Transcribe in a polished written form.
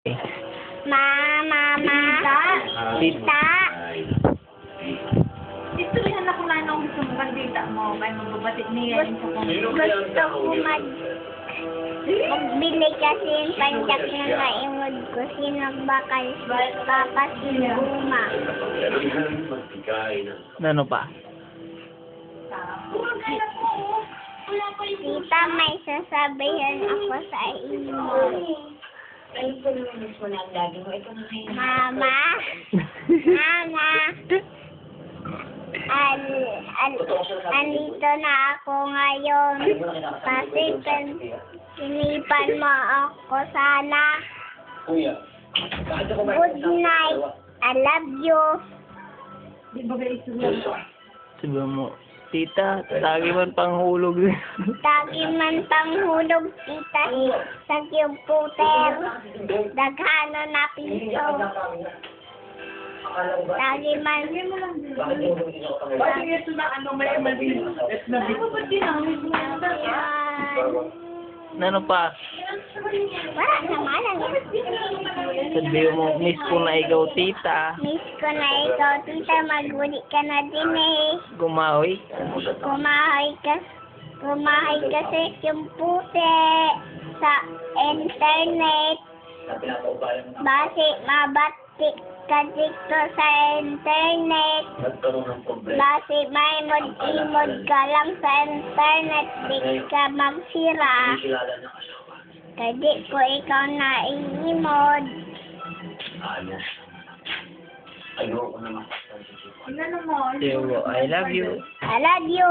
Mama. Tita. Istoryahan ako na nung gusto mo bandita mo. May magbabatid niya yung sa Gusto ko magbili kasi yung pandak na naimod ko. Sinagbakal. Papa Sinuguma. Ano pa? Tita, may sasabihan ako sa inyo. Ano po naman mismo na ang lagi mo? Ito na kayo. Mama. Andito na ako ngayon. Kasi pinipan mo ako sana. Good night. I love you. Di ba ba istoryahan? Sabi mo, tita, lagi man panghulog. Tagi man panghulog, tita, sa computer. Daghano na piso. Tagi man. Bakit ito na ano may emergency? Ba't Ano pa? Wala naman. Sabi mo, miss ko na ikaw, tita. Miss ko na ikaw, tita. Maguli ka na din eh. Gumawi. Kumahay kasi yung puti sa internet. Basi mabatik ka dito sa internet. Basi may imod ka lang sa internet. Di ka magsira. Kadi ko ikaw na iimod. Ano naman? I love you. I love you.